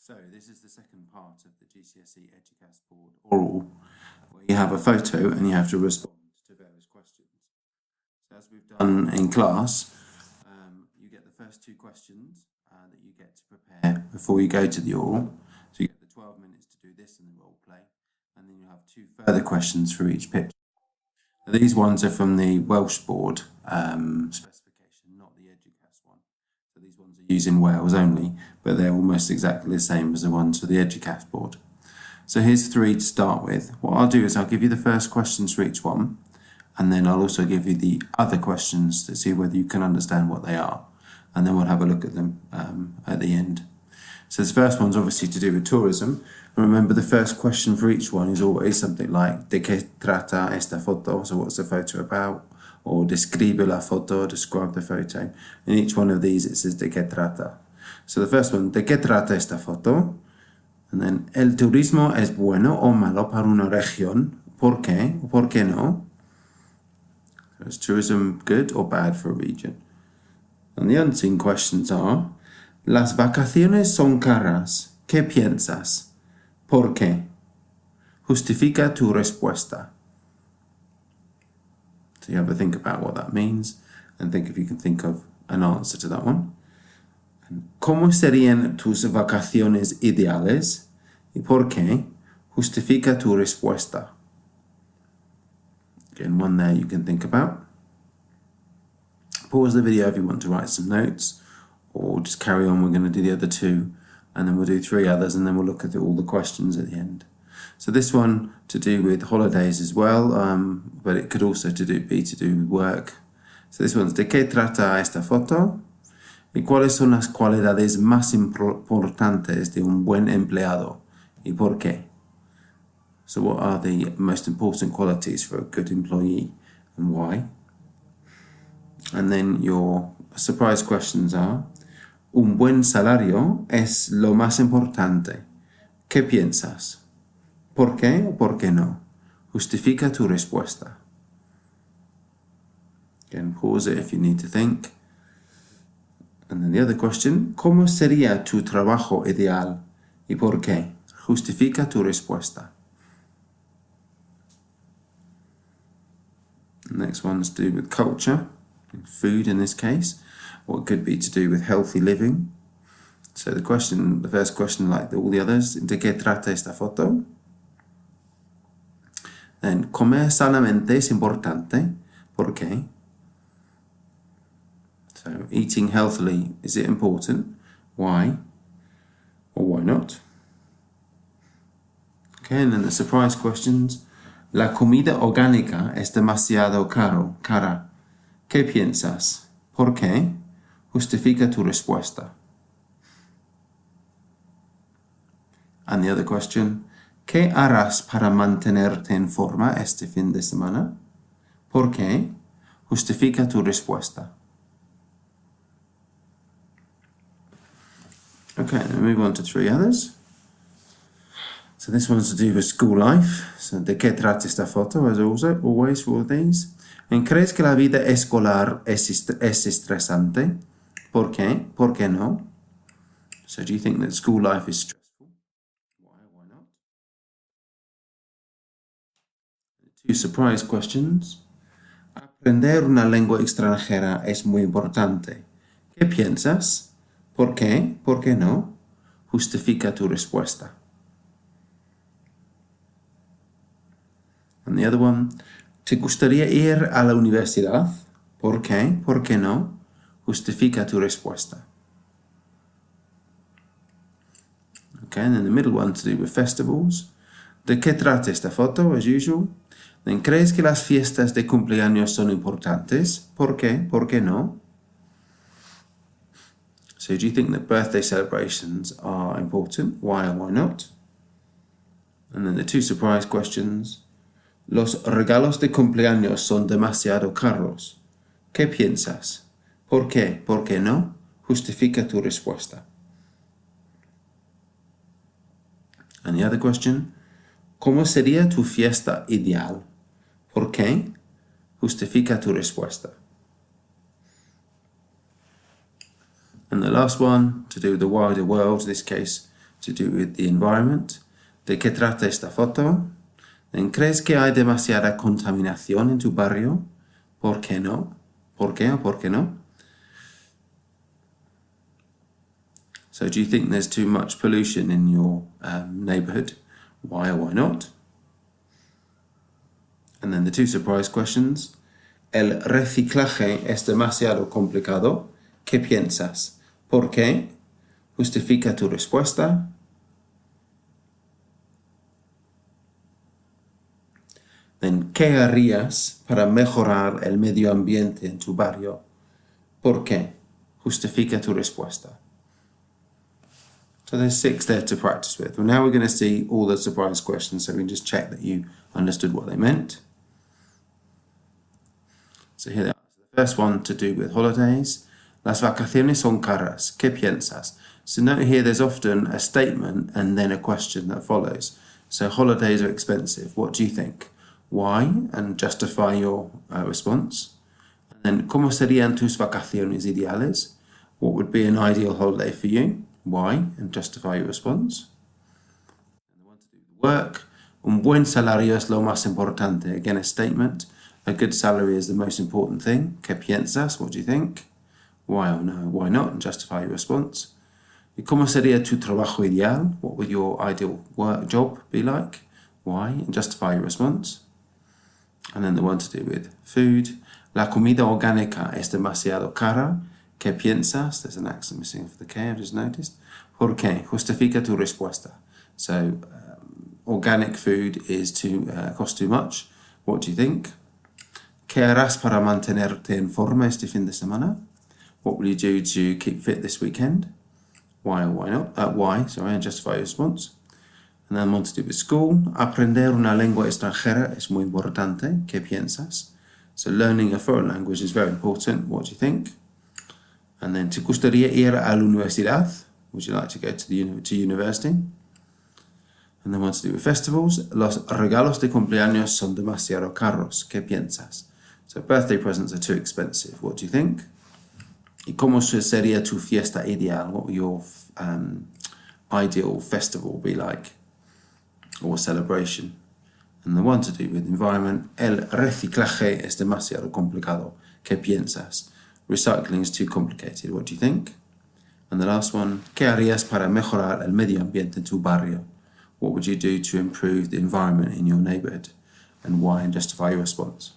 So this is the second part of the GCSE Eduqas board oral, where you have a photo and you have to respond to various questions. So as we've done in class, you get the first two questions that you get to prepare before you go to the oral. So you get the 12 minutes to do this and the role play, and then you have two further questions for each picture. Now, these ones are from the Welsh board specification, not the Eduqas one. So these ones are used in Wales only, but they're almost exactly the same as the ones for the Eduqas board. So here's three to start with. What I'll do is I'll give you the first questions for each one, and then I'll also give you the other questions to see whether you can understand what they are, and then we'll have a look at them at the end. So this first one's obviously to do with tourism. And remember, the first question for each one is always something like ¿De qué trata esta foto? So what's the photo about? Or describe la foto, describe the photo. In each one of these it says ¿De qué trata? So the first one, ¿De qué trata esta foto? And then, ¿El turismo es bueno o malo para una región? ¿Por qué? ¿Por qué no? So is tourism good or bad for a region? And the unseen questions are, Las vacaciones son caras. ¿Qué piensas? ¿Por qué? Justifica tu respuesta. So you have to think about what that means and think if you can think of an answer to that one. And ¿Cómo serían tus vacaciones ideales? ¿Y por qué? Justifica tu respuesta. Again, one there you can think about. Pause the video if you want to write some notes, or just carry on. We're going to do the other two, and then we'll do three others, and then we'll look at all the questions at the end. So this one to do with holidays as well, but it could also be to do with work. So this one's ¿De qué trata esta foto? ¿Y cuáles son las cualidades más importantes de un buen empleado? ¿Y por qué? So what are the most important qualities for a good employee and why? And then your surprise questions are, un buen salario es lo más importante. ¿Qué piensas? ¿Por qué o por qué no? Justifica tu respuesta. Again, pause it if you need to think. And then the other question, ¿cómo sería tu trabajo ideal? ¿Y por qué? Justifica tu respuesta. The next one's to do with culture, food in this case, or it could be to do with healthy living. So the first question, like all the others, ¿De qué trata esta foto? Then, comer sanamente es importante. ¿Por qué? So, eating healthily, is it important? Why? Or why not? Okay, and then the surprise questions. La comida orgánica es demasiado cara. ¿Qué piensas? ¿Por qué? Justifica tu respuesta. And the other question, ¿qué harás para mantenerte en forma este fin de semana? ¿Por qué? Justifica tu respuesta. Okay, now move on to three others. So this one's to do with school life. So ¿De qué trata esta foto? As always for all these. ¿Crees que la vida escolar es estresante? ¿Por qué? ¿Por qué no? So do you think that school life is stressful? Why not? Two surprise questions. Aprender una lengua extranjera es muy importante. ¿Qué piensas? ¿Por qué? ¿Por qué no? Justifica tu respuesta. And the other one, ¿te gustaría ir a la universidad? ¿Por qué? ¿Por qué no? Justifica tu respuesta. Okay, and then the middle one to do with festivals. ¿De qué trata esta foto, as usual? Then, ¿crees que las fiestas de cumpleaños son importantes? ¿Por qué? ¿Por qué no? So do you think that birthday celebrations are important? Why or why not? And then the two surprise questions. Los regalos de cumpleaños son demasiado caros. ¿Qué piensas? ¿Por qué? ¿Por qué no? Justifica tu respuesta. And the other question, ¿cómo sería tu fiesta ideal? ¿Por qué? Justifica tu respuesta. And the last one, to do with the wider world, in this case, to do with the environment. ¿De qué trata esta foto? Then, ¿crees que hay demasiada contaminación en tu barrio? ¿Por qué no? ¿Por qué o por qué no? So do you think there's too much pollution in your neighbourhood? Why or why not? And then the two surprise questions. El reciclaje es demasiado complicado. ¿Qué piensas? ¿Por qué? Justifica tu respuesta. Then, ¿qué harías para mejorar el medio ambiente en tu barrio? ¿Por qué? Justifica tu respuesta. So there's 6 there to practice with. Well, now we're going to see all the surprise questions, so we can just check that you understood what they meant. So here they are. The first one to do with holidays. Las vacaciones son caras. ¿Qué piensas? So note here there's often a statement and then a question that follows. So holidays are expensive. What do you think? Why? And justify your response. And then, ¿cómo serían tus vacaciones ideales? What would be an ideal holiday for you? Why? And justify your response. And the one to do with work. Un buen salario es lo más importante. Again, a statement. A good salary is the most important thing. ¿Qué piensas? What do you think? Why or no? Why not? And justify your response. ¿Y cómo sería tu trabajo ideal? What would your ideal work job be like? Why? And justify your response. And then the one to do with food. La comida orgánica es demasiado cara. ¿Qué piensas? There's an accent missing for the K, I've just noticed. ¿Por qué? Justifica tu respuesta. So, organic food is cost too much. What do you think? ¿Qué harás para mantenerte en forma este fin de semana? What will you do to keep fit this weekend? Why or why not? And justify your response. And then one to do with school. Aprender una lengua extranjera es muy importante. ¿Qué piensas? So learning a foreign language is very important. What do you think? And then, ¿te gustaría ir a la universidad? Would you like to go to university? And then one to do with festivals. Los regalos de cumpleaños son demasiado caros. ¿Qué piensas? So birthday presents are too expensive. What do you think? ¿Y cómo sería tu fiesta ideal? What will your ideal festival be like? Or celebration? And the one to do with environment. El reciclaje es demasiado complicado. ¿Qué piensas? Recycling is too complicated. What do you think? And the last one. ¿Qué harías para mejorar el medio ambiente en tu barrio? What would you do to improve the environment in your neighborhood? And why? And justify your response.